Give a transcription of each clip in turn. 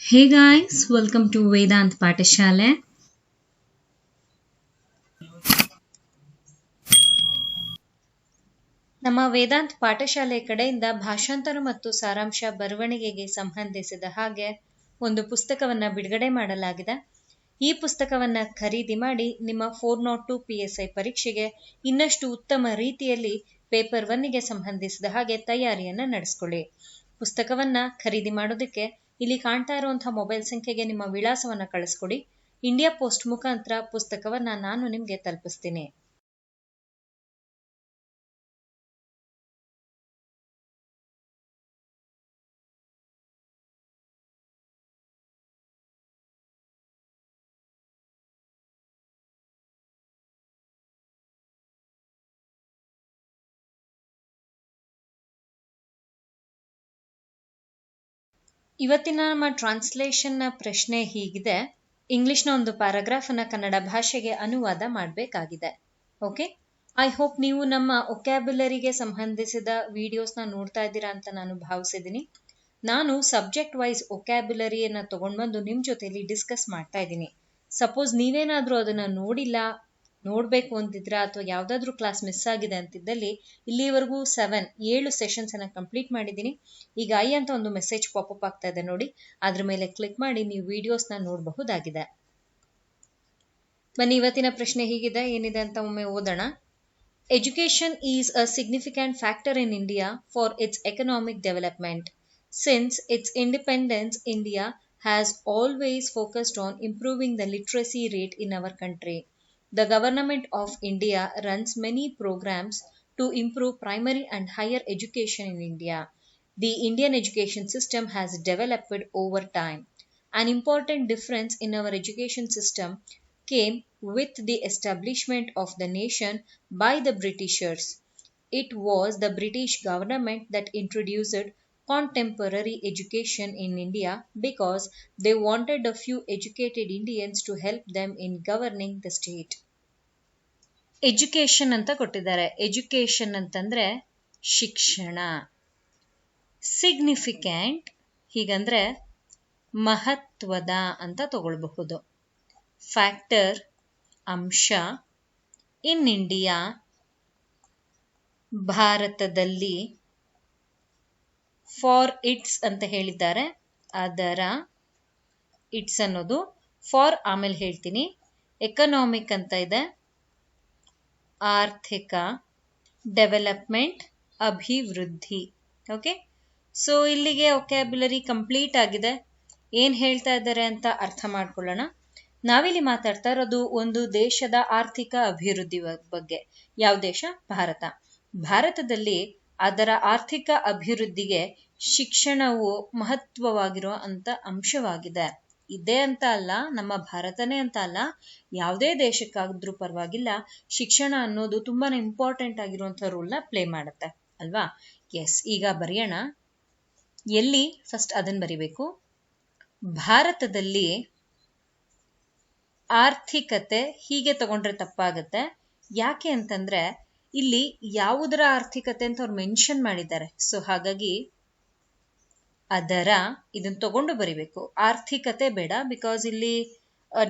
Hey guys, welcome to Vedant Patashale. ನಮ್ಮ ವೇದಾಂತ್ ಪಾಠಶಾಲೆ ಕಡೆಯಿಂದ ಭಾಷಾಂತರ ಮತ್ತು ಸಾರಾಂಶ ಬರವಣಿಗೆಗೆ ಸಂಬಂಧಿಸಿದ ಹಾಗೆ ಒಂದು ಪುಸ್ತಕವನ್ನು ಬಿಡುಗಡೆ ಮಾಡಲಾಗಿದೆ. ಈ ಪುಸ್ತಕವನ್ನು ಖರೀದಿ ಮಾಡಿ ನಿಮ್ಮ 402 PSI ಪರೀಕ್ಷೆಗೆ ಇನ್ನಷ್ಟು ಉತ್ತಮ ರೀತಿಯಲ್ಲಿ ಪೇಪರ್ 1ಗೆ ಸಂಬಂಧಿಸಿದ ಹಾಗೆ ತಯಾರಿಯನ್ನು ನಡೆಸ್ಕೊಳ್ಳಿ. ಪುಸ್ತಕವನ್ನು ಖರೀದಿ ಮಾಡೋದಕ್ಕೆ ಇಲ್ಲಿ ಕಾಣ್ತಾ ಇರುವಂತಹ ಮೊಬೈಲ್ ಸಂಖ್ಯೆಗೆ ನಿಮ್ಮ ವಿಳಾಸವನ್ನು ಕಳಿಸ್ಕೊಡಿ. ಇಂಡಿಯಾ ಪೋಸ್ಟ್ ಮುಖಾಂತರ ಪುಸ್ತಕವನ್ನು ನಾನು ನಿಮಗೆ ತಲುಪಿಸ್ತೀನಿ. ಇವತ್ತಿನ ನಮ್ಮ ಟ್ರಾನ್ಸ್ಲೇಷನ್ನ ಪ್ರಶ್ನೆ ಹೀಗಿದೆ. ಇಂಗ್ಲಿಷ್ನ ಒಂದು ಪ್ಯಾರಾಗ್ರಾಫ್ ಅನ್ನ ಕನ್ನಡ ಭಾಷೆಗೆ ಅನುವಾದ ಮಾಡಬೇಕಾಗಿದೆ. ಓಕೆ, ಐ ಹೋಪ್ ನೀವು ನಮ್ಮ ಒಕ್ಯಾಬ್ಯುಲರಿಗೆ ಸಂಬಂಧಿಸಿದ ವಿಡಿಯೋಸ್ನ ನೋಡ್ತಾ ಇದ್ದೀರಾ ಅಂತ ನಾನು ಭಾವಿಸಿದ್ದೀನಿ. ನಾನು ಸಬ್ಜೆಕ್ಟ್ ವೈಸ್ ಒಕ್ಯಾಬ್ಯುಲರಿಯನ್ನು ತಗೊಂಡ್ಬಂದು ನಿಮ್ಮ ಜೊತೆಲಿ ಡಿಸ್ಕಸ್ ಮಾಡ್ತಾ ಇದ್ದೀನಿ. ಸಪೋಸ್ ನೀವೇನಾದರೂ ಅದನ್ನು ನೋಡಬೇಕು ಅಂತಿದ್ರೆ ಅಥವಾ ಯಾವುದಾದ್ರೂ ಕ್ಲಾಸ್ ಮಿಸ್ ಆಗಿದೆ ಅಂತಿದ್ದಲ್ಲಿ ಇಲ್ಲಿವರೆಗೂ 7 ಸೆಷನ್ಸ್ ಅನ್ನ ಕಂಪ್ಲೀಟ್ ಮಾಡಿದ್ದೀನಿ. ಈಗ ಐ ಅಂತ ಒಂದು ಮೆಸೇಜ್ ಪಾಪಪ್ ಆಗ್ತಾ ಇದೆ ನೋಡಿ, ಅದ್ರ ಮೇಲೆ ಕ್ಲಿಕ್ ಮಾಡಿ ನೀವು ವಿಡಿಯೋಸ್ನ ನೋಡಬಹುದಾಗಿದೆ. ಬನ್ನಿ, ಇವತ್ತಿನ ಪ್ರಶ್ನೆ ಹೀಗಿದೆ, ಏನಿದೆ ಅಂತ ಒಮ್ಮೆ ಓದೋಣ. Education is a significant factor in India for it's economic development. Since it's independence, India has always focused on improving the literacy rate in our country. The Government of India runs many programs to improve primary and higher education in India. The Indian education system has developed over time. An important difference in our education system came with the establishment of the nation by the Britishers. It was the British government that introduced contemporary education in India because they wanted a few educated Indians to help them in governing the state. Education ಅಂತ ಕೊಟ್ಟಿದ್ದಾರೆ. Education ಅಂತಂದ್ರೆ ಶಿಕ್ಷಣ. Significant ಹೀಗಂದ್ರೆ ಮಹತ್ವದ ಅಂತ ತಗೊಳ್ಬಹುದು. Factor ಅಂಶ. In India ಭಾರತದಲ್ಲಿ. For it's ಅಂತ ಹೇಳಿದ್ದಾರೆ, ಅದರ. ಇಟ್ಸ್ ಅನ್ನೋದು ಫಾರ್ ಆಮೇಲೆ ಹೇಳ್ತೀನಿ. ಎಕನಾಮಿಕ್ ಅಂತ ಇದೆ, ಆರ್ಥಿಕ. ಡೆವಲಪ್ಮೆಂಟ್ ಅಭಿವೃದ್ಧಿ. ಓಕೆ, ಸೊ ಇಲ್ಲಿಗೆ ಒಕ್ಯಾಬ್ಯುಲರಿ ಕಂಪ್ಲೀಟ್ ಆಗಿದೆ. ಏನು ಹೇಳ್ತಾ ಇದ್ದಾರೆ ಅಂತ ಅರ್ಥ ಮಾಡ್ಕೊಳ್ಳೋಣ. ನಾವಿಲ್ಲಿ ಮಾತಾಡ್ತಾ ಇರೋದು ಒಂದು ದೇಶದ ಆರ್ಥಿಕ ಅಭಿವೃದ್ಧಿ ಬಗ್ಗೆ. ಯಾವ ದೇಶ? ಭಾರತ. ಭಾರತದಲ್ಲಿ ಅದರ ಆರ್ಥಿಕ ಅಭಿವೃದ್ಧಿಗೆ ಶಿಕ್ಷಣವು ಮಹತ್ವವಾಗಿರುವ ಅಂತ ಅಂಶವಾಗಿದೆ. ಇದೇ ಅಂತ ಅಲ್ಲ, ನಮ್ಮ ಭಾರತನೇ ಅಂತ ಅಲ್ಲ, ಯಾವುದೇ ದೇಶಕ್ಕಾದ್ರೂ ಪರವಾಗಿಲ್ಲ, ಶಿಕ್ಷಣ ಅನ್ನೋದು ತುಂಬಾನೇ ಇಂಪಾರ್ಟೆಂಟ್ ಆಗಿರುವಂತಹ ರೋಲ್ನ ಪ್ಲೇ ಮಾಡುತ್ತೆ ಅಲ್ವಾ? ಎಸ್, ಈಗ ಬರೆಯೋಣ. ಎಲ್ಲಿ ಫಸ್ಟ್ ಅದನ್ನ ಬರಿಬೇಕು. ಭಾರತದಲ್ಲಿ ಆರ್ಥಿಕತೆ ಹೀಗೆ ತಗೊಂಡ್ರೆ ತಪ್ಪಾಗತ್ತೆ. ಯಾಕೆ ಅಂತಂದ್ರೆ ಇಲ್ಲಿ ಯಾವುದರ ಆರ್ಥಿಕತೆ ಅಂತ ಅವ್ರು ಮೆನ್ಷನ್ ಮಾಡಿದ್ದಾರೆ. ಸೊ ಹಾಗಾಗಿ ಅದರ ಇದನ್ನ ತಗೊಂಡು ಬರಿಬೇಕು. ಆರ್ಥಿಕತೆ ಬೇಡ, ಬಿಕಾಸ್ ಇಲ್ಲಿ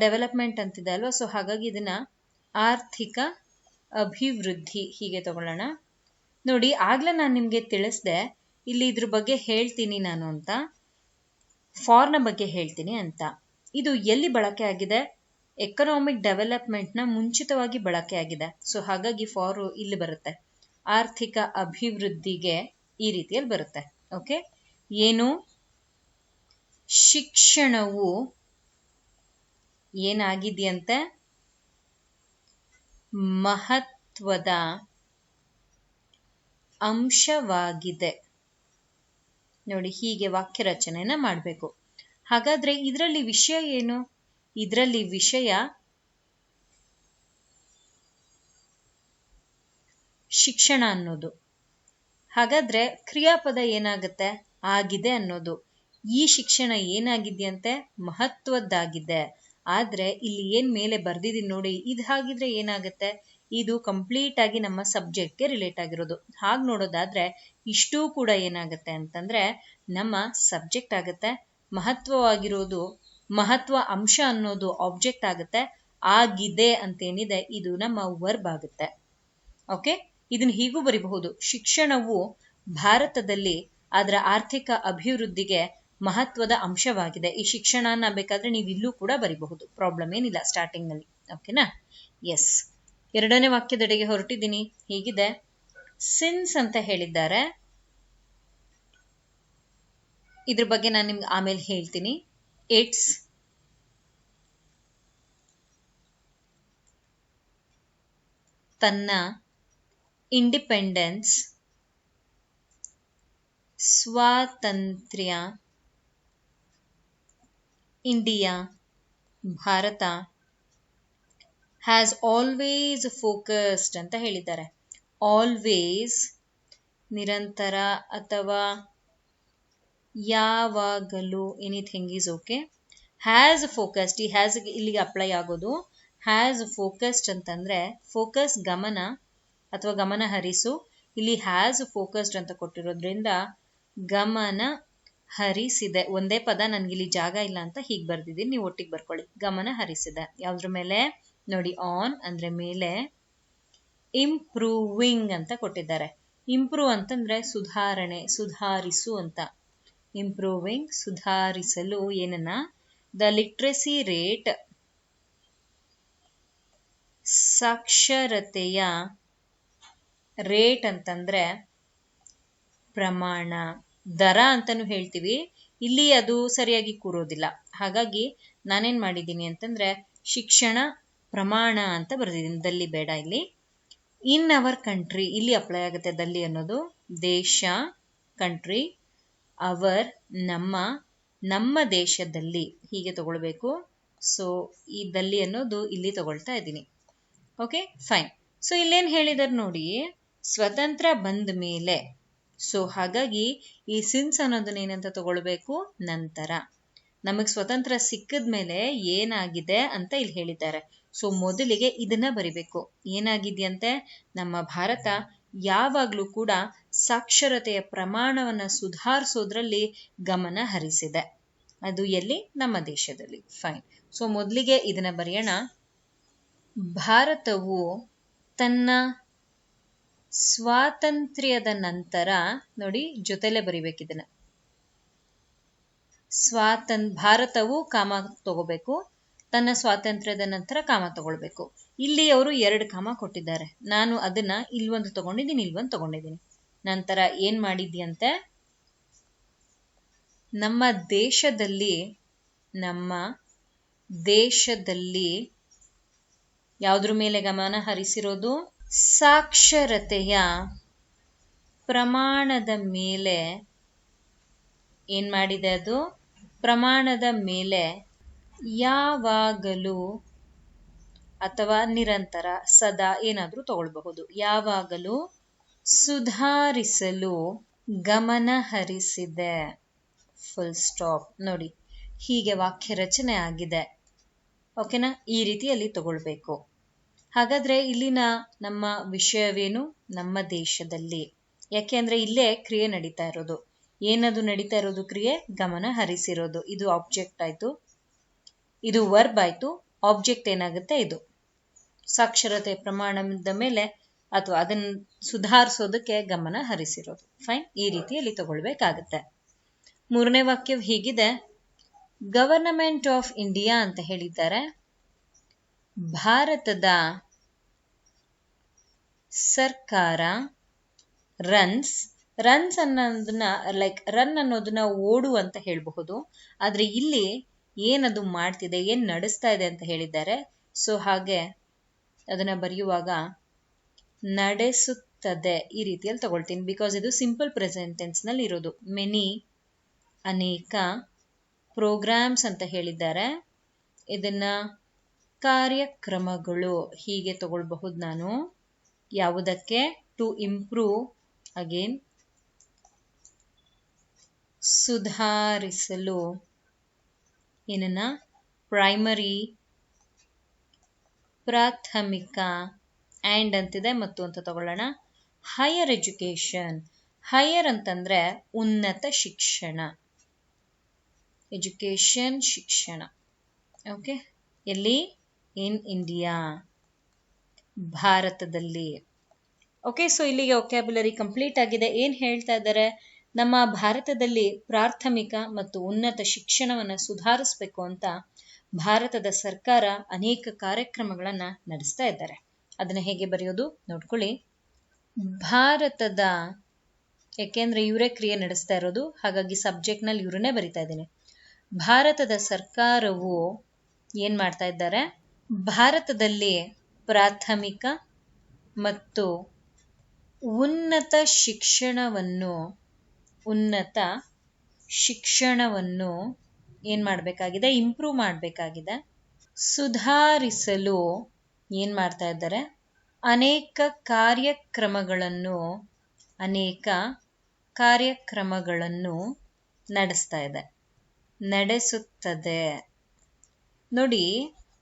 ಡೆವಲಪ್ಮೆಂಟ್ ಅಂತಿದೆ ಅಲ್ವಾ. ಸೊ ಹಾಗಾಗಿ ಇದನ್ನ ಆರ್ಥಿಕ ಅಭಿವೃದ್ಧಿ ಹೀಗೆ ತಗೊಳ್ಳೋಣ. ನೋಡಿ, ಆಗ್ಲೇ ನಾನು ನಿಮ್ಗೆ ತಿಳಿಸ್ದೆ ಇಲ್ಲಿ ಇದ್ರ ಬಗ್ಗೆ ಹೇಳ್ತೀನಿ ನಾನು ಅಂತ, ಫಾರ್ನ ಬಗ್ಗೆ ಹೇಳ್ತೀನಿ ಅಂತ. ಇದು ಎಲ್ಲಿ ಬಳಕೆ ಆಗಿದೆ? ಎಕನಾಮಿಕ್ ಡೆವಲಪ್ಮೆಂಟ್ನ ಮುಂಚಿತವಾಗಿ ಬಳಕೆ ಆಗಿದೆ. ಸೊ ಹಾಗಾಗಿ ಫಾರ್ ಇಲ್ಲಿ ಬರುತ್ತೆ. ಆರ್ಥಿಕ ಅಭಿವೃದ್ಧಿಗೆ ಈ ರೀತಿಯಲ್ಲಿ ಬರುತ್ತೆ. ಓಕೆ, ಏನು? ಶಿಕ್ಷಣವು ಏನಾಗಿದೆಯಂತೆ? ಮಹತ್ವದ ಅಂಶವಾಗಿದೆ. ನೋಡಿ, ಹೀಗೆ ವಾಕ್ಯ ರಚನೆಯನ್ನ ಮಾಡಬೇಕು. ಹಾಗಾದ್ರೆ ಇದರಲ್ಲಿ ವಿಷಯ ಏನು? ಇದರಲ್ಲಿ ವಿಷಯ ಶಿಕ್ಷಣ ಅನ್ನೋದು. ಹಾಗಾದ್ರೆ ಕ್ರಿಯಾಪದ ಏನಾಗುತ್ತೆ? ಆಗಿದೆ ಅನ್ನೋದು. ಈ ಶಿಕ್ಷಣ ಏನಾಗಿದೆಯಂತೆ? ಮಹತ್ವದ್ದಾಗಿದೆ. ಆದ್ರೆ ಇಲ್ಲಿ ಏನ್ ಮೇಲೆ ಬರ್ದಿದೀನಿ ನೋಡಿ, ಇದು ಹಾಗಿದ್ರೆ ಏನಾಗುತ್ತೆ? ಇದು ಕಂಪ್ಲೀಟ್ ಆಗಿ ನಮ್ಮ ಸಬ್ಜೆಕ್ಟ್ಗೆ ರಿಲೇಟ್ ಆಗಿರೋದು. ಹಾಗೆ ನೋಡೋದಾದ್ರೆ ಇಷ್ಟೂ ಕೂಡ ಏನಾಗುತ್ತೆ ಅಂತಂದ್ರೆ ನಮ್ಮ ಸಬ್ಜೆಕ್ಟ್ ಆಗುತ್ತೆ. ಮಹತ್ವವಾಗಿರೋದು, ಮಹತ್ವ ಅಂಶ ಅನ್ನೋದು ಆಬ್ಜೆಕ್ಟ್ ಆಗುತ್ತೆ. ಆಗಿದೆ ಅಂತೇನಿದೆ ಇದು ನಮ್ಮ ವರ್ಬ್ ಆಗುತ್ತೆ. ಓಕೆ, ಇದನ್ನ ಹೀಗೂ ಬರಿಬಹುದು. ಶಿಕ್ಷಣವು ಭಾರತದಲ್ಲಿ ಅದರ ಆರ್ಥಿಕ ಅಭಿವೃದ್ಧಿಗೆ ಮಹತ್ವದ ಅಂಶವಾಗಿದೆ. ಈ ಶಿಕ್ಷಣನ ಬೇಕಾದ್ರೆ ನೀವು ಇಲ್ಲೂ ಕೂಡ ಬರಿಬಹುದು, ಪ್ರಾಬ್ಲಮ್ ಏನಿಲ್ಲ ಸ್ಟಾರ್ಟಿಂಗ್ ನಲ್ಲಿ. ಓಕೆನಾ? ಎಸ್, ಎರಡನೇ ವಾಕ್ಯದೆಡೆಗೆ ಹೊರಟಿದ್ದೀನಿ. ಹೀಗಿದೆ, ಸಿನ್ಸ್ ಅಂತ ಹೇಳಿದ್ದಾರೆ. ಇದ್ರ ಬಗ್ಗೆ ನಾನು ನಿಮ್ಗೆ ಆಮೇಲೆ ಹೇಳ್ತೀನಿ. ಇಟ್ಸ್ ತನ್ನ ಇಂಡಿಪೆಂಡೆನ್ಸ್ ಸ್ವಾತಂತ್ರ್ಯ, India Bharat, has always focused ಅಂತ ಹೇಳಿದ್ದಾರೆ. ಆಲ್ವೇಸ್ ನಿರಂತರ ಅಥವಾ ಯಾವಾಗಲೂ, anything is okay. Has focused, ಈ ಹ್ಯಾಸ್ ಇಲ್ಲಿಗೆ ಅಪ್ಲೈ ಆಗೋದು. ಹ್ಯಾಸ್ ಫೋಕಸ್ಡ್ ಅಂತಂದ್ರೆ ಫೋಕಸ್ ಗಮನ ಅಥವಾ ಗಮನ ಹರಿಸು. ಇಲ್ಲಿ ಹ್ಯಾಸ್ ಫೋಕಸ್ಡ್ ಅಂತ ಕೊಟ್ಟಿರೋದ್ರಿಂದ ಗಮನ ಹರಿಸಿದೆ. ಒಂದೇ ಪದ, ನನ್ಗಿಲ್ಲಿ ಜಾಗ ಇಲ್ಲ ಅಂತ ಹೀಗೆ ಬರ್ದಿದ್ದೀನಿ, ನೀವು ಒಟ್ಟಿಗೆ ಬರ್ಕೊಳ್ಳಿ. ಗಮನ ಹರಿಸಿದೆ ಯಾವ್ದ್ರ ಮೇಲೆ ನೋಡಿ, ಆನ್ ಅಂದ್ರೆ ಮೇಲೆ, ಇಂಪ್ರೂವಿಂಗ್ ಅಂತ ಕೊಟ್ಟಿದ್ದಾರೆ. ಇಂಪ್ರೂವ್ ಅಂತಂದ್ರೆ ಸುಧಾರಣೆ, ಸುಧಾರಿಸು ಅಂತ. ಇಂಪ್ರೂವಿಂಗ್ ಸುಧಾರಿಸಲು ಏನನ್ನ, ದ ಲಿಟ್ರಸಿ ರೇಟ್ ಸಾಕ್ಷರತೆಯ ರೇಟ್ ಅಂತಂದ್ರೆ ಪ್ರಮಾಣ, ದರ ಅಂತಾನು ಹೇಳ್ತೀವಿ. ಇಲ್ಲಿ ಅದು ಸರಿಯಾಗಿ ಕೂರೋದಿಲ್ಲ. ಹಾಗಾಗಿ ನಾನೇನ್ ಮಾಡಿದ್ದೀನಿ ಅಂತಂದ್ರೆ ಶಿಕ್ಷಣ ಪ್ರಮಾಣ ಅಂತ ಬರೆದಿದ್ದೀನಿ. ದಲ್ಲಿ ಬೇಡ ಇಲ್ಲಿ. ಇನ್ ಅವರ್ ಕಂಟ್ರಿ ಇಲ್ಲಿ ಅಪ್ಲೈ ಆಗುತ್ತೆ. ದಲ್ಲಿ ಅನ್ನೋದು ದೇಶ, ಕಂಟ್ರಿ, ಅವರ್ ನಮ್ಮ, ನಮ್ಮ ದೇಶದಲ್ಲಿ ಹೀಗೆ ತಗೊಳ್ಬೇಕು. ಸೊ ಈ ದಲ್ಲಿ ಅನ್ನೋದು ಇಲ್ಲಿ ತಗೊಳ್ತಾ ಇದ್ದೀನಿ. Okay, fine. ಸೊ ಇಲ್ಲೇನ್ ಹೇಳಿದಾರೆ ನೋಡಿ, ಸ್ವತಂತ್ರ ಬಂದ ಮೇಲೆ. ಸೊ ಹಾಗಾಗಿ ಈ ಸಿನ್ಸ್ ಅನ್ನೋದನ್ನ ಏನಂತ ತಗೊಳ್ಬೇಕು, ನಂತರ. ನಮಗ್ ಸ್ವತಂತ್ರ ಸಿಕ್ಕದ್ಮೇಲೆ ಏನಾಗಿದೆ ಅಂತ ಇಲ್ಲಿ ಹೇಳಿದ್ದಾರೆ. ಸೊ ಮೊದಲಿಗೆ ಇದನ್ನ ಬರಿಬೇಕು. ಏನಾಗಿದೆಯಂತೆ, ನಮ್ಮ ಭಾರತ ಯಾವಾಗ್ಲೂ ಕೂಡ ಸಾಕ್ಷರತೆಯ ಪ್ರಮಾಣವನ್ನ ಸುಧಾರಿಸೋದ್ರಲ್ಲಿ ಗಮನ ಹರಿಸಿದೆ. ಅದು ಎಲ್ಲಿ, ನಮ್ಮ ದೇಶದಲ್ಲಿ. ಫೈನ್. ಸೊ ಮೊದಲಿಗೆ ಇದನ್ನ ಬರೆಯೋಣ. ಭಾರತವು ತನ್ನ ಸ್ವಾತಂತ್ರ್ಯದ ನಂತರ, ನೋಡಿ ಜೊತೆಲೆ ಬರಿಬೇಕಿದನ್ನ, ಭಾರತವು ಕಾಮ ತಗೋಬೇಕು, ತನ್ನ ಸ್ವಾತಂತ್ರ್ಯದ ನಂತರ ಕಾಮ ತಗೊಳ್ಬೇಕು. ಇಲ್ಲಿ ಅವರು 2 ಕಾಮ ಕೊಟ್ಟಿದ್ದಾರೆ. ನಾನು ಅದನ್ನ ಇಲ್ವೊಂದು ತಗೊಂಡಿದ್ದೀನಿ, ಇಲ್ವೊಂದು ತಗೊಂಡಿದ್ದೀನಿ. ನಂತರ ಏನ್ ಮಾಡಿದ್ಯಂತೆ, ನಮ್ಮ ದೇಶದಲ್ಲಿ ಯಾವುದ್ರ ಮೇಲೆ ಗಮನ ಹರಿಸಿರೋದು, ಸಾಕ್ಷರತೆಯ ಪ್ರಮಾಣದ ಮೇಲೆ. ಏನ್ ಮಾಡಿದೆ ಅದು, ಪ್ರಮಾಣದ ಮೇಲೆ ಯಾವಾಗಲೂ ಅಥವಾ ನಿರಂತರ, ಸದಾ ಏನಾದ್ರೂ ತಗೊಳ್ಬಹುದು. ಯಾವಾಗಲೂ ಸುಧಾರಿಸಲು ಗಮನ ಹರಿಸಿದೆ. Full stop. ನೋಡಿ ಹೀಗೆ ವಾಕ್ಯ ರಚನೆ ಆಗಿದೆ. ಓಕೆನಾ? ಈ ರೀತಿಯಲ್ಲಿ ತಗೊಳ್ಬೇಕು. ಹಾಗಾದ್ರೆ ಇಲ್ಲಿನ ನಮ್ಮ ವಿಷಯವೇನು, ನಮ್ಮ ದೇಶದಲ್ಲಿ. ಯಾಕೆ ಅಂದ್ರೆ ಇಲ್ಲೇ ಕ್ರಿಯೆ ನಡೀತಾ ಇರೋದು. ಏನದು ನಡೀತಾ ಇರೋದು ಕ್ರಿಯೆ, ಗಮನ ಹರಿಸಿರೋದು. ಇದು ಆಬ್ಜೆಕ್ಟ್ ಆಯ್ತು, ಇದು ವರ್ಬ್ ಆಯ್ತು. ಆಬ್ಜೆಕ್ಟ್ ಏನಾಗುತ್ತೆ, ಇದು ಸಾಕ್ಷರತೆ ಪ್ರಮಾಣದ ಮೇಲೆ ಅಥವಾ ಅದನ್ನ ಸುಧಾರಿಸೋದಕ್ಕೆ ಗಮನ ಹರಿಸಿರೋದು. ಫೈನ್, ಈ ರೀತಿಯಲ್ಲಿ ತಗೊಳ್ಬೇಕಾಗತ್ತೆ. ಮೂರನೇ ವಾಕ್ಯ ಹೀಗಿದೆ, ಗವರ್ನಮೆಂಟ್ ಆಫ್ ಇಂಡಿಯಾ ಅಂತ ಹೇಳಿದ್ದಾರೆ. ಭಾರತದ ಸರ್ಕಾರ ರನ್ಸ್ ಅನ್ನೋದನ್ನ, ಲೈಕ್ ರನ್ ಅನ್ನೋದನ್ನ ಓಡು ಅಂತ ಹೇಳಬಹುದು. ಆದ್ರೆ ಇಲ್ಲಿ ಏನದು ಮಾಡ್ತಿದೆ, ಏನ್ ನಡೆಸ್ತಾ ಇದೆ ಅಂತ ಹೇಳಿದ್ದಾರೆ. ಸೊ ಹಾಗೆ ಅದನ್ನ ಬರೆಯುವಾಗ ನಡೆಸುತ್ತದೆ ಈ ರೀತಿಯಲ್ಲಿ ತಗೊಳ್ತೀನಿ. ಬಿಕಾಸ್ ಇದು ಸಿಂಪಲ್ ಪ್ರೆಸೆಂಟ್ ಟೆನ್ಸ್ ನಲ್ಲಿ ಇರೋದು. ಮೆನಿ ಅನೇಕ, ಪ್ರೋಗ್ರಾಮ್ಸ್ ಅಂತ ಹೇಳಿದ್ದಾರೆ. ಇದನ್ನ ಕಾರ್ಯಕ್ರಮಗಳು ಹೀಗೆ ತಗೊಳ್ಬಹುದು ನಾನು. ಯಾವುದಕ್ಕೆ, ಟು ಇಂಪ್ರೂವ್, ಅಗೇನ್ ಸುಧಾರಿಸಲು. ಏನನ್ನ, ಪ್ರೈಮರಿ ಪ್ರಾಥಮಿಕ, ಆ್ಯಂಡ್ ಅಂತಿದೆ ಮತ್ತು ಅಂತ ತಗೊಳ್ಳೋಣ. Higher education. ಹೈಯರ್ ಅಂತಂದ್ರೆ ಉನ್ನತ ಶಿಕ್ಷಣ. ಎಜುಕೇಶನ್ ಶಿಕ್ಷಣ. ಓಕೆ, ಎಲ್ಲಿ? ಇನ್ ಇಂಡಿಯಾ, ಭಾರತದಲ್ಲಿ. ಓಕೆ, ಸೊ ಇಲ್ಲಿಗೆ ವೊಕ್ಯಾಬ್ಯುಲರಿ ಕಂಪ್ಲೀಟ್ ಆಗಿದೆ. ಏನು ಹೇಳ್ತಾ ಇದ್ದಾರೆ? ನಮ್ಮ ಭಾರತದಲ್ಲಿ ಪ್ರಾಥಮಿಕ ಮತ್ತು ಉನ್ನತ ಶಿಕ್ಷಣವನ್ನು ಸುಧಾರಿಸಬೇಕು ಅಂತ ಭಾರತದ ಸರ್ಕಾರ ಅನೇಕ ಕಾರ್ಯಕ್ರಮಗಳನ್ನು ನಡೆಸ್ತಾ ಇದ್ದಾರೆ. ಅದನ್ನ ಹೇಗೆ ಬರೆಯೋದು ನೋಡ್ಕೊಳ್ಳಿ. ಭಾರತದ, ಯಾಕೆಂದ್ರೆ ಇವರೇ ಕ್ರಿಯೆ ನಡೆಸ್ತಾ ಇರೋದು, ಹಾಗಾಗಿ ಸಬ್ಜೆಕ್ಟ್ನಲ್ಲಿ ಇವರನ್ನೇ ಬರಿತಾ ಇದ್ದೀನಿ. ಭಾರತದ ಸರ್ಕಾರವು ಏನ್ ಮಾಡ್ತಾ ಇದ್ದಾರೆ? ಭಾರತದಲ್ಲಿ ಪ್ರಾಥಮಿಕ ಮತ್ತು ಉನ್ನತ ಶಿಕ್ಷಣವನ್ನು ಏನ್ ಮಾಡಬೇಕಾಗಿದೆ? ಇಂಪ್ರೂವ್ ಮಾಡಬೇಕಾಗಿದೆ. ಸುಧಾರಿಸಲು ಏನ್ ಮಾಡ್ತಾ ಇದ್ದಾರೆ? ಅನೇಕ ಕಾರ್ಯಕ್ರಮಗಳನ್ನು ನಡೆಸುತ್ತದೆ. ನೋಡಿ,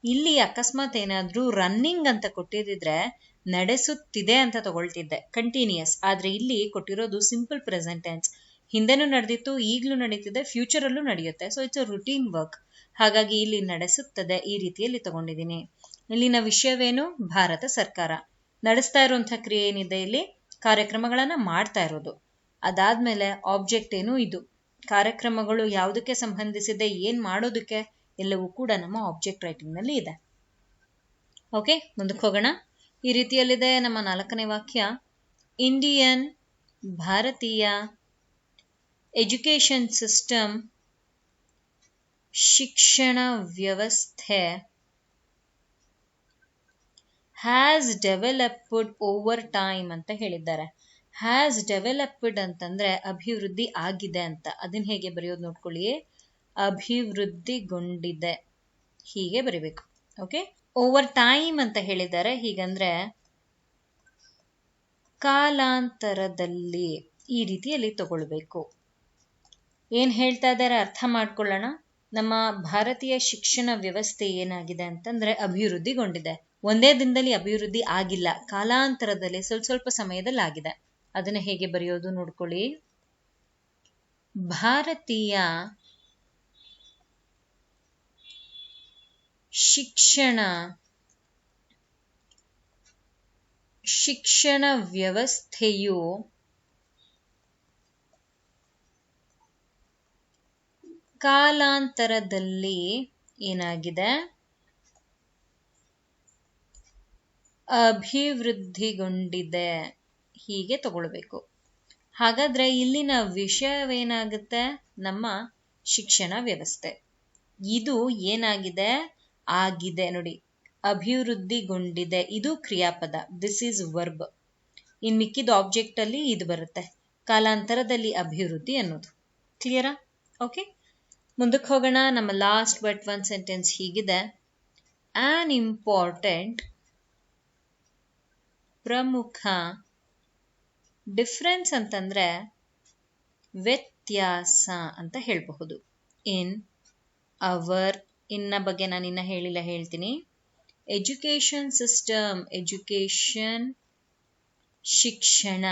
ಇಲ್ಲಿ ಅಕಸ್ಮಾತ್ ಏನಾದ್ರೂ ರನ್ನಿಂಗ್ ಅಂತ ಕೊಟ್ಟಿದ್ರೆ ನಡೆಸುತ್ತಿದೆ ಅಂತ ತಗೊಳ್ತಿದ್ದೆ, ಕಂಟಿನ್ಯೂಸ್. ಆದ್ರೆ ಇಲ್ಲಿ ಕೊಟ್ಟಿರೋದು ಸಿಂಪಲ್ ಪ್ರೆಸೆಂಟ್ ಟೆನ್ಸ್. ಹಿಂದೆನೂ ನಡೆದಿತ್ತು, ಈಗಲೂ ನಡೀತಿದೆ, ಫ್ಯೂಚರಲ್ಲೂ ನಡೆಯುತ್ತೆ. So it's a routine work. ಹಾಗಾಗಿ ಇಲ್ಲಿ ನಡೆಸುತ್ತದೆ ಈ ರೀತಿಯಲ್ಲಿ ತಗೊಂಡಿದ್ದೀನಿ. ಇಲ್ಲಿನ ವಿಷಯವೇನು? ಭಾರತ ಸರ್ಕಾರ ನಡೆಸ್ತಾ ಇರುವಂತಹ ಕ್ರಿಯೆ ಏನಿದೆ, ಇಲ್ಲಿ ಕಾರ್ಯಕ್ರಮಗಳನ್ನ ಮಾಡ್ತಾ ಇರೋದು. ಅದಾದ್ಮೇಲೆ ಆಬ್ಜೆಕ್ಟ್ ಏನು? ಇದು ಕಾರ್ಯಕ್ರಮಗಳು ಯಾವುದಕ್ಕೆ ಸಂಬಂಧಿಸಿದೆ, ಏನ್ ಮಾಡೋದಕ್ಕೆ, ಎಲ್ಲವೂ ಕೂಡ ನಮ್ಮ ಆಬ್ಜೆಕ್ಟ್ ರೈಟಿಂಗ್ ನಲ್ಲಿ ಇದೆ. ಓಕೆ, ಮುಂದಕ್ಕೆ ಹೋಗೋಣ. ಈ ರೀತಿಯಲ್ಲಿದೆ ನಮ್ಮ 4ನೇ ವಾಕ್ಯ. ಇಂಡಿಯನ್, ಭಾರತೀಯ ಎಜುಕೇಶನ್ ಸಿಸ್ಟಮ್, ಶಿಕ್ಷಣ ವ್ಯವಸ್ಥೆ ಹ್ಯಾಸ್ ಡೆವಲಪ್ಡ್ ಓವರ್ ಟೈಮ್ ಅಂತ ಹೇಳಿದ್ದಾರೆ. ಹ್ಯಾಸ್ ಡೆವಲಪ್ಡ್ ಅಂತಂದ್ರೆ ಅಭಿವೃದ್ಧಿ ಆಗಿದೆ ಅಂತ. ಅದನ್ನ ಹೇಗೆ ಬರೆಯೋದು ನೋಡ್ಕೊಳ್ಳಿ. ಅಭಿವೃದ್ಧಿಗೊಂಡಿದೆ, ಹೀಗೆ ಬರಿಬೇಕು. ಓಕೆ, ಓವರ್ ಟೈಮ್ ಅಂತ ಹೇಳಿದ್ದಾರೆ. ಹೀಗಂದ್ರೆ ಕಾಲಾಂತರದಲ್ಲಿ, ಈ ರೀತಿಯಲ್ಲಿ ತಗೊಳ್ಬೇಕು. ಏನ್ ಹೇಳ್ತಾ ಇದ್ದಾರೆ ಅರ್ಥ ಮಾಡ್ಕೊಳ್ಳೋಣ. ನಮ್ಮ ಭಾರತೀಯ ಶಿಕ್ಷಣ ವ್ಯವಸ್ಥೆ ಏನಾಗಿದೆ ಅಂತಂದ್ರೆ ಅಭಿವೃದ್ಧಿಗೊಂಡಿದೆ. ಒಂದೇ ದಿನದಲ್ಲಿ ಅಭಿವೃದ್ಧಿ ಆಗಿಲ್ಲ, ಕಾಲಾಂತರದಲ್ಲಿ ಸ್ವಲ್ಪ ಸಮಯದಲ್ಲಿ ಆಗಿದೆ. ಅದನ್ನ ಹೇಗೆ ಬರೆಯೋದು ನೋಡ್ಕೊಳ್ಳಿ. ಭಾರತೀಯ ಶಿಕ್ಷಣ ವ್ಯವಸ್ಥೆಯು ಕಾಲಾಂತರದಲ್ಲಿ ಏನಾಗಿದೆ? ಅಭಿವೃದ್ಧಿಗೊಂಡಿದೆ, ಹೀಗೆ ತಗೊಳ್ಬೇಕು. ಹಾಗಾದ್ರೆ ಇಲ್ಲಿನ ವಿಷಯವೇನಾಗುತ್ತೆ? ನಮ್ಮ ಶಿಕ್ಷಣ ವ್ಯವಸ್ಥೆ. ಇದು ಏನಾಗಿದೆ? ಆಗಿದೆ. ನೋಡಿ, ಅಭಿವೃದ್ಧಿಗೊಂಡಿದೆ, ಇದು ಕ್ರಿಯಾಪದ, ದಿಸ್ ಈಸ್ ವರ್ಬ್. ಇನ್ ಮಿಕ್ಕಿದ ಆಬ್ಜೆಕ್ಟ್ ಅಲ್ಲಿ ಇದು ಬರುತ್ತೆ, ಕಾಲಾಂತರದಲ್ಲಿ ಅಭಿವೃದ್ಧಿ ಅನ್ನೋದು. ಕ್ಲಿಯರಾ? ಓಕೆ, ಮುಂದಕ್ಕೆ ಹೋಗೋಣ. ನಮ್ಮ ಲಾಸ್ಟ್ ಬಟ್ ಒನ್ ಸೆಂಟೆನ್ಸ್ ಹೀಗಿದೆ. ಆನ್ ಇಂಪಾರ್ಟೆಂಟ್, ಪ್ರಮುಖ, ಡಿಫ್ರೆನ್ಸ್ ಅಂತಂದ್ರೆ ವ್ಯತ್ಯಾಸ ಅಂತ ಹೇಳಬಹುದು. ಇನ್ ಅವರ್, ಇನ್ನ ಬಗ್ಗೆ ನಾನು ಇನ್ನ ಹೇಳಿಲ್ಲ, ಹೇಳ್ತೀನಿ. ಎಜುಕೇಶನ್ ಸಿಸ್ಟಮ್, ಎಜುಕೇಶನ್ ಶಿಕ್ಷಣ,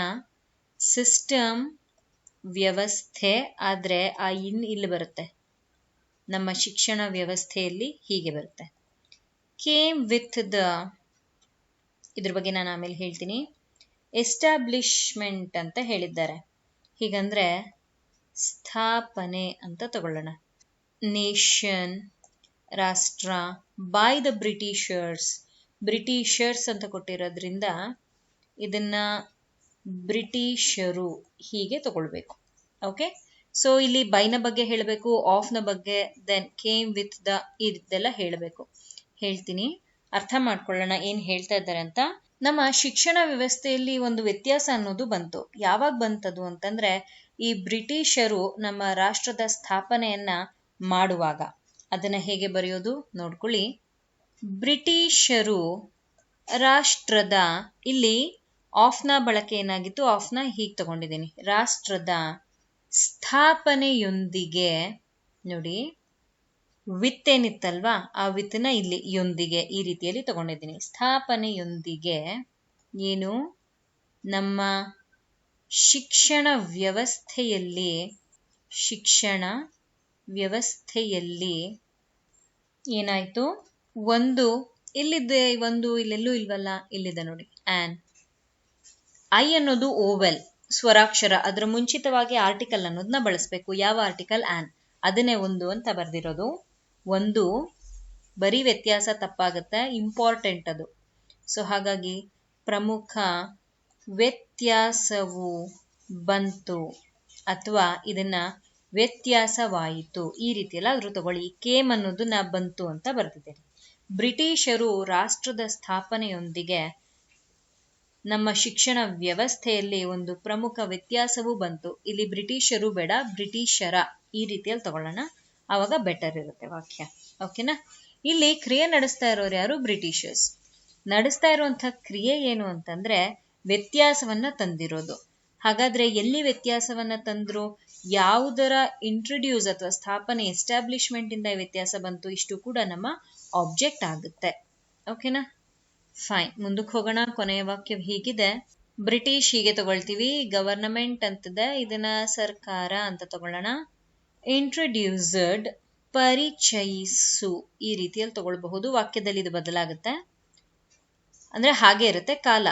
ಸಿಸ್ಟಮ್ ವ್ಯವಸ್ಥೆ, ಆದ್ರೆ ಆ ಇಲ್ಲಿ ಬರುತ್ತೆ ನಮ್ಮ ಶಿಕ್ಷಣ ವ್ಯವಸ್ಥೆಯಲ್ಲಿ, ಹೀಗೆ ಬರುತ್ತೆ. ಕೇಮ್ ವಿತ್ ದ, ಇದ್ರ ಬಗ್ಗೆ ನಾನು ಆಮೇಲೆ ಹೇಳ್ತೀನಿ. ಎಸ್ಟಾಬ್ಲಿಷ್ಮೆಂಟ್ ಅಂತ ಹೇಳಿದ್ದಾರೆ. ಹೀಗಂದ್ರೆ ಸ್ಥಾಪನೆ ಅಂತ ತಗೊಳ್ಳೋಣ. ನೇಷನ್, ರಾಷ್ಟ್ರ, ಬೈ ದ ಬ್ರಿಟಿಷರ್ಸ್ ಅಂತ ಕೊಟ್ಟಿರೋದ್ರಿಂದ ಇದನ್ನ ಬ್ರಿಟಿಷರು ಹೀಗೆ ತಗೊಳ್ಬೇಕು. ಓಕೆ, ಸೊ ಇಲ್ಲಿ ಬೈನ ಬಗ್ಗೆ ಹೇಳಬೇಕು, ಆಫ್ ನ ಬಗ್ಗೆ, ದೆನ್ ಕೇಮ್ ವಿತ್ ದ, ಇದೆಲ್ಲ ಹೇಳಬೇಕು. ಹೇಳ್ತೀನಿ, ಅರ್ಥ ಮಾಡ್ಕೊಳ್ಳೋಣ ಏನ್ ಹೇಳ್ತಾ ಇದ್ದಾರೆ ಅಂತ. ನಮ್ಮ ಶಿಕ್ಷಣ ವ್ಯವಸ್ಥೆಯಲ್ಲಿ ಒಂದು ವ್ಯತ್ಯಾಸ ಅನ್ನೋದು ಬಂತು. ಯಾವಾಗ ಬಂತದು ಅಂತಂದ್ರೆ ಈ ಬ್ರಿಟಿಷರು ನಮ್ಮ ರಾಷ್ಟ್ರದ ಸ್ಥಾಪನೆಯನ್ನ ಮಾಡುವಾಗ. ಅದನ್ನ ಹೇಗೆ ಬರೆಯೋದು ನೋಡ್ಕೊಳ್ಳಿ. ಬ್ರಿಟಿಷರು ರಾಷ್ಟ್ರದ, ಇಲ್ಲಿ ಆಫ್ನ ಬಳಕೆ ಏನಾಗಿತ್ತು, ಆಫ್ನ ಹೀಗೆ ತಗೊಂಡಿದ್ದೀನಿ. ರಾಷ್ಟ್ರದ ಸ್ಥಾಪನೆಯೊಂದಿಗೆ, ನೋಡಿ ವಿತ್ ಏನಿತ್ತಲ್ವಾ, ಆ ವಿತ್ನ ಇಲ್ಲಿ ಯೊಂದಿಗೆ ಈ ರೀತಿಯಲ್ಲಿ ತಗೊಂಡಿದ್ದೀನಿ. ಸ್ಥಾಪನೆಯೊಂದಿಗೆ ಏನು? ನಮ್ಮ ಶಿಕ್ಷಣ ವ್ಯವಸ್ಥೆಯಲ್ಲಿ ಶಿಕ್ಷಣ ವ್ಯವಸ್ಥೆಯಲ್ಲಿ ಏನಾಯ್ತು, ಒಂದು ಇಲ್ಲಿದೆ, ಒಂದು ಇಲ್ಲೆಲ್ಲೂ ಇಲ್ವಲ್ಲ, ಇಲ್ಲಿದೆ ನೋಡಿ ಆನ್. ಐ ಅನ್ನೋದು ಓವೆಲ್ ಸ್ವರಾಕ್ಷರ, ಅದರ ಮುಂಚಿತವಾಗಿ ಆರ್ಟಿಕಲ್ ಅನ್ನೋದನ್ನ ಬಳಸಬೇಕು. ಯಾವ ಆರ್ಟಿಕಲ್? ಆನ್. ಅದನ್ನೇ ಒಂದು ಅಂತ ಬರ್ದಿರೋದು. ಒಂದು ಬರೀ ವ್ಯತ್ಯಾಸ ತಪ್ಪಾಗುತ್ತೆ, ಇಂಪಾರ್ಟೆಂಟ್ ಅದು. ಸೊ ಹಾಗಾಗಿ ಪ್ರಮುಖ ವ್ಯತ್ಯಾಸವು ಬಂತು ಅಥವಾ ಇದನ್ನ ವ್ಯತ್ಯಾಸವಾಯಿತು, ಈ ರೀತಿಯೆಲ್ಲ ಆದ್ರೂ ತಗೊಳ್ಳಿ. ಕೇಮ್ ಅನ್ನೋದನ್ನ ಬಂತು ಅಂತ ಬರ್ತಿದ್ದೇನೆ. ಬ್ರಿಟಿಷರು ರಾಷ್ಟ್ರದ ಸ್ಥಾಪನೆಯೊಂದಿಗೆ ನಮ್ಮ ಶಿಕ್ಷಣ ವ್ಯವಸ್ಥೆಯಲ್ಲಿ ಒಂದು ಪ್ರಮುಖ ವ್ಯತ್ಯಾಸವೂ ಬಂತು. ಇಲ್ಲಿ ಬ್ರಿಟಿಷರು ಬೇಡ, ಬ್ರಿಟಿಷರ ಈ ರೀತಿಯಲ್ಲಿ ತಗೊಳ್ಳೋಣ, ಆವಾಗ ಬೆಟರ್ ಇರುತ್ತೆ ವಾಕ್ಯ. ಓಕೆನಾ? ಇಲ್ಲಿ ಕ್ರಿಯೆ ನಡೆಸ್ತಾ ಇರೋರು ಯಾರು? ಬ್ರಿಟಿಷರ್ಸ್. ನಡೆಸ್ತಾ ಇರುವಂತಹ ಕ್ರಿಯೆ ಏನು ಅಂತಂದ್ರೆ ವ್ಯತ್ಯಾಸವನ್ನ ತಂದಿರೋದು. ಹಾಗಾದ್ರೆ ಎಲ್ಲಿ ವ್ಯತ್ಯಾಸವನ್ನ ತಂದ್ರು? ಯಾವುದರ ಇಂಟ್ರೊಡ್ಯೂಸ್ ಅಥವಾ ಸ್ಥಾಪನೆ, ಎಸ್ಟಾಬ್ಲಿಷ್ಮೆಂಟ್ ಇಂದ ವ್ಯತ್ಯಾಸ ಬಂತು? ಇಷ್ಟು ಕೂಡ ನಮ್ಮ ಆಬ್ಜೆಕ್ಟ್ ಆಗುತ್ತೆ. ಓಕೆನಾ? ಫೈನ್, ಮುಂದಕ್ಕೆ ಹೋಗೋಣ. ಕೊನೆಯ ವಾಕ್ಯ ಹೀಗಿದೆ. ಬ್ರಿಟಿಷ್ ಹೀಗೆ ತಗೊಳ್ತೀವಿ, ಗವರ್ನಮೆಂಟ್ ಅಂತದೆ, ಇದನ್ನ ಸರ್ಕಾರ ಅಂತ ತಗೊಳ್ಳೋಣ. ಇಂಟ್ರೊಡ್ಯೂಸ್ಡ್ ಪರಿಚಯಿಸು, ಈ ರೀತಿಯಲ್ಲಿ ತಗೊಳ್ಬಹುದು. ವಾಕ್ಯದಲ್ಲಿ ಇದು ಬದಲಾಗುತ್ತೆ, ಅಂದ್ರೆ ಹಾಗೆ ಇರುತ್ತೆ ಕಾಲ.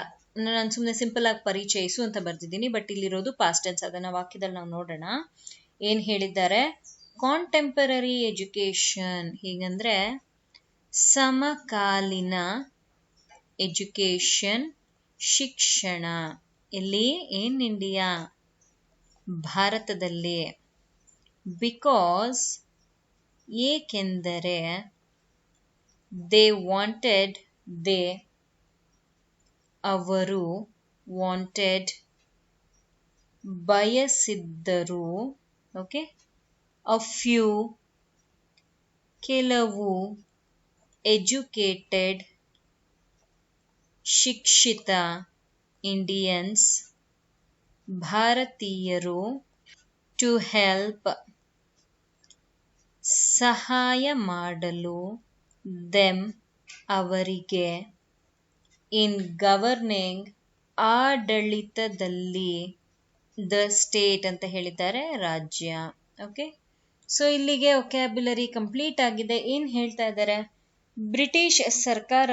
ನಾನು ಸುಮ್ಮನೆ ಸಿಂಪಲ್ ಆಗಿ ಪರಿಚಯಿಸು ಅಂತ ಬರ್ತಿದ್ದೀನಿ, ಬಟ್ ಇಲ್ಲಿರೋದು ಪಾಸ್ಟ್ ಟೆನ್ಸ್. ಅದನ್ನ ವಾಕ್ಯದಲ್ಲಿ ನಾವು ನೋಡೋಣ. ಏನ್ ಹೇಳಿದ್ದಾರೆ? ಕಾಂಟೆಂಪರರಿ ಎಜುಕೇಶನ್, ಹೀಗಂದ್ರೆ ಸಮಕಾಲೀನ ಎಜುಕೇಶನ್, ಶಿಕ್ಷಣ. ಇಲ್ಲಿ ಇನ್ ಇಂಡಿಯಾ, ಭಾರತದಲ್ಲಿ. ಬಿಕಾಸ್, ಏಕೆಂದರೆ, ದೇ ವಾಂಟೆಡ್, ದೇ ಅವರು, ವಾಂಟೆಡ್ ಬಯಸಿದ್ದರು, ಓಕೆ, ಅ ಫ್ಯೂ ಕೆಲವು, ಎಜುಕೇಟೆಡ್ ಶಿಕ್ಷಿತ, ಇಂಡಿಯನ್ಸ್ ಭಾರತೀಯರು, ಟು ಹೆಲ್ಪ್ ಸಹಾಯ ಮಾಡಲು, ದೆಮ್ ಅವರಿಗೆ, ಇನ್ ಗವರ್ನಿಂಗ್ ಆಡಳಿತದಲ್ಲಿ, ದ ಸ್ಟೇಟ್ ಅಂತ ಹೇಳಿದ್ದಾರೆ ರಾಜ್ಯ. ಓಕೆ, ಸೊ ಇಲ್ಲಿಗೆ ವೊಕ್ಯಾಬ್ಯುಲರಿ ಕಂಪ್ಲೀಟ್ ಆಗಿದೆ. ಏನ್ ಹೇಳ್ತಾ ಇದ್ದಾರೆ? ಬ್ರಿಟಿಷ್ ಸರ್ಕಾರ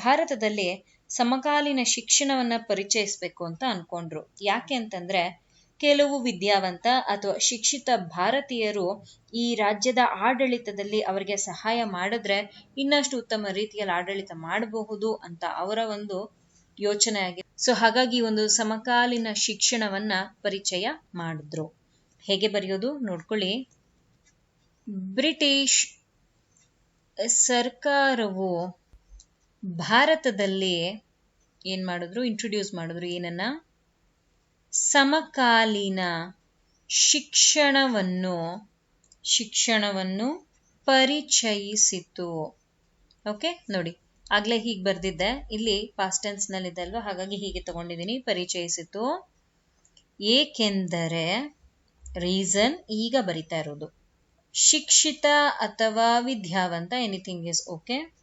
ಭಾರತದಲ್ಲಿ ಸಮಕಾಲೀನ ಶಿಕ್ಷಣವನ್ನ ಪರಿಚಯಿಸಬೇಕು ಅಂತ ಅನ್ಕೊಂಡ್ರು. ಯಾಕೆ ಅಂತಂದ್ರೆ ಕೆಲವು ವಿದ್ಯಾವಂತ ಅಥವಾ ಶಿಕ್ಷಿತ ಭಾರತೀಯರು ಈ ರಾಜ್ಯದ ಆಡಳಿತದಲ್ಲಿ ಅವರಿಗೆ ಸಹಾಯ ಮಾಡಿದ್ರೆ ಇನ್ನಷ್ಟು ಉತ್ತಮ ರೀತಿಯಲ್ಲಿ ಆಡಳಿತ ಮಾಡಬಹುದು ಅಂತ ಅವರ ಒಂದು ಯೋಚನೆ ಆಗಿದೆ. ಸೊ ಹಾಗಾಗಿ ಒಂದು ಸಮಕಾಲೀನ ಶಿಕ್ಷಣವನ್ನ ಪರಿಚಯ ಮಾಡಿದ್ರು. ಹೇಗೆ ಬರೆಯೋದು ನೋಡ್ಕೊಳ್ಳಿ. ಬ್ರಿಟಿಷ್ ಸರ್ಕಾರವು ಭಾರತದಲ್ಲಿ ಏನ್ ಮಾಡಿದ್ರು? ಇಂಟ್ರೊಡ್ಯೂಸ್ ಮಾಡಿದ್ರು. ಏನನ್ನ? ಸಮಕಾಲೀನ ಶಿಕ್ಷಣವನ್ನು ಪರಿಚಯಿಸಿತು. ಓಕೆ, ನೋಡಿ ಆಗ್ಲೇ ಹೀಗೆ ಬರ್ದಿದ್ದೆ, ಇಲ್ಲಿ ಪಾಸ್ಟ್ ಟೆನ್ಸ್ ನಲ್ಲಿದೆ ಅಲ್ವಾ, ಹಾಗಾಗಿ ಹೀಗೆ ತಗೊಂಡಿದ್ದೀನಿ, ಪರಿಚಯಿಸಿತು. ಏಕೆಂದರೆ, ರೀಸನ್ ಈಗ ಬರಿತಾ ಇರೋದು. ಶಿಕ್ಷಿತ ಅಥವಾ ವಿದ್ಯಾವಂತ, ಎನಿಥಿಂಗ್ ಇಸ್ ಓಕೆ.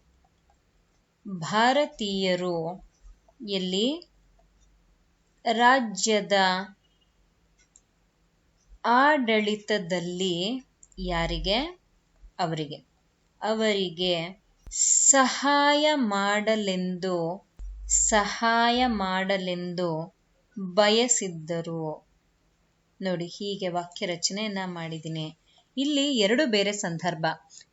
ಭಾರತೀಯರು ಎಲ್ಲಿ? ರಾಜ್ಯದ ಆಡಳಿತದಲ್ಲಿ. ಯಾರಿಗೆ? ಅವರಿಗೆ ಸಹಾಯ ಮಾಡಲೆಂದು ಬಯಸಿದ್ದರು. ನೋಡಿ, ಹೀಗೆ ವಾಕ್ಯ ರಚನೆಯನ್ನ ಮಾಡಿದ್ದೀನಿ. ಇಲ್ಲಿ ಎರಡು ಬೇರೆ ಸಂದರ್ಭ.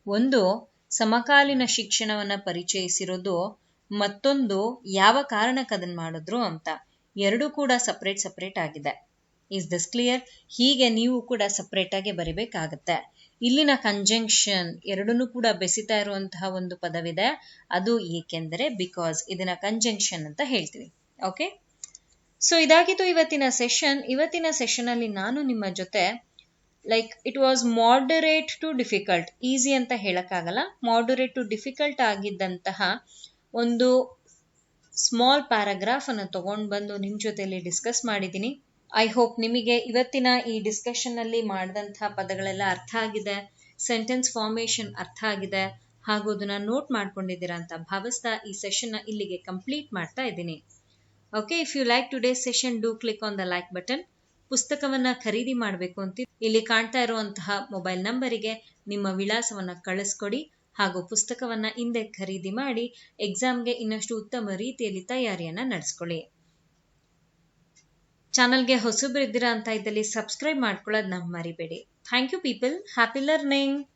ಒಂದು ಸಮಕಾಲೀನ ಶಿಕ್ಷಣವನ್ನ ಪರಿಚಯಿಸಿರೋದು, ಮತ್ತೊಂದು ಯಾವ ಕಾರಣಕ್ಕೆ ಅದನ್ನ ಮಾಡಿದ್ರು ಅಂತ. ಎರಡು ಕೂಡ ಸಪರೇಟ್ ಆಗಿದೆ. Is this clear? ಹೀಗೆ ನೀವು ಕೂಡ ಸಪರೇಟ್ ಆಗಿ ಬರಿಬೇಕಾಗತ್ತೆ. ಇಲ್ಲಿನ ಕಂಜಂಕ್ಷನ್ ಎರಡನ್ನೂ ಕೂಡ ಬೆಸಿತಾ ಇರುವಂತಹ ಒಂದು ಪದವಿದೆ, ಅದು ಏಕೆಂದರೆ, ಬಿಕಾಸ್. ಇದನ್ನ ಕಂಜಂಕ್ಷನ್ ಅಂತ ಹೇಳ್ತೀವಿ. ಓಕೆ, ಸೊ ಇದಾಗಿತ್ತು ಇವತ್ತಿನ ಸೆಷನ್. ಇವತ್ತಿನ ಸೆಷನ್ ಅಲ್ಲಿ ನಾನು ನಿಮ್ಮ ಜೊತೆ it was moderate to difficult, easy ಅಂತ ಹೇಳಕ್ಕಾಗಲ್ಲ, ಮಾಡರೇಟ್ ಟು ಡಿಫಿಕಲ್ಟ್ ಆಗಿದ್ದಂತಹ ಒಂದು ಸ್ಮಾಲ್ ಪ್ಯಾರಾಗ್ರಾಫ್ ಅನ್ನು ತಗೊಂಡು ಬಂದು ನಿಮ್ ಜೊತೆಲಿ ಡಿಸ್ಕಸ್ ಮಾಡಿದ್ದೀನಿ. ಐ ಹೋಪ್ ನಿಮಗೆ ಇವತ್ತಿನ ಈ ಡಿಸ್ಕಷನ್ ಅಲ್ಲಿ ಮಾಡಿದಂತಹ ಪದಗಳೆಲ್ಲ ಅರ್ಥ ಆಗಿದೆ, ಸೆಂಟೆನ್ಸ್ ಫಾರ್ಮೇಶನ್ ಅರ್ಥ ಆಗಿದೆ, ಹಾಗೂ ಅದನ್ನ ನೋಟ್ ಮಾಡ್ಕೊಂಡಿದ್ದೀರಾ ಅಂತ ಭಾವಿಸ್ತಾ ಈ ಸೆಷನ್ ಇಲ್ಲಿಗೆ ಕಂಪ್ಲೀಟ್ ಮಾಡ್ತಾ ಇದ್ದೀನಿ. Okay, if you like today's session, do click on the like button. ಪುಸ್ತಕವನ್ನ ಖರೀದಿ ಮಾಡಬೇಕು ಅಂತ ಇಲ್ಲಿ ಕಾಣ್ತಾ ಇರುವಂತಹ ಮೊಬೈಲ್ ನಂಬರಿಗೆ ನಿಮ್ಮ ವಿಳಾಸವನ್ನ ಕಳಿಸ್ಕೊಡಿ ಹಾಗೂ ಪುಸ್ತಕವನ್ನ ಹಿಂದೆ ಖರೀದಿ ಮಾಡಿ ಎಕ್ಸಾಮ್ಗೆ ಇನ್ನಷ್ಟು ಉತ್ತಮ ರೀತಿಯಲ್ಲಿ ತಯಾರಿಯನ್ನ ನಡೆಸ್ಕೊಳ್ಳಿ. ಚಾನಲ್ಗೆ ಹೊಸಬ್ರು ಇದ್ದೀರಾ ಅಂತ ಇದ್ದಲ್ಲಿ ಸಬ್ಸ್ಕ್ರೈಬ್ ಮಾಡ್ಕೊಳ್ಳೋದು ನಾವು ಮರಿಬೇಡಿ. Thank you people. Happy learning.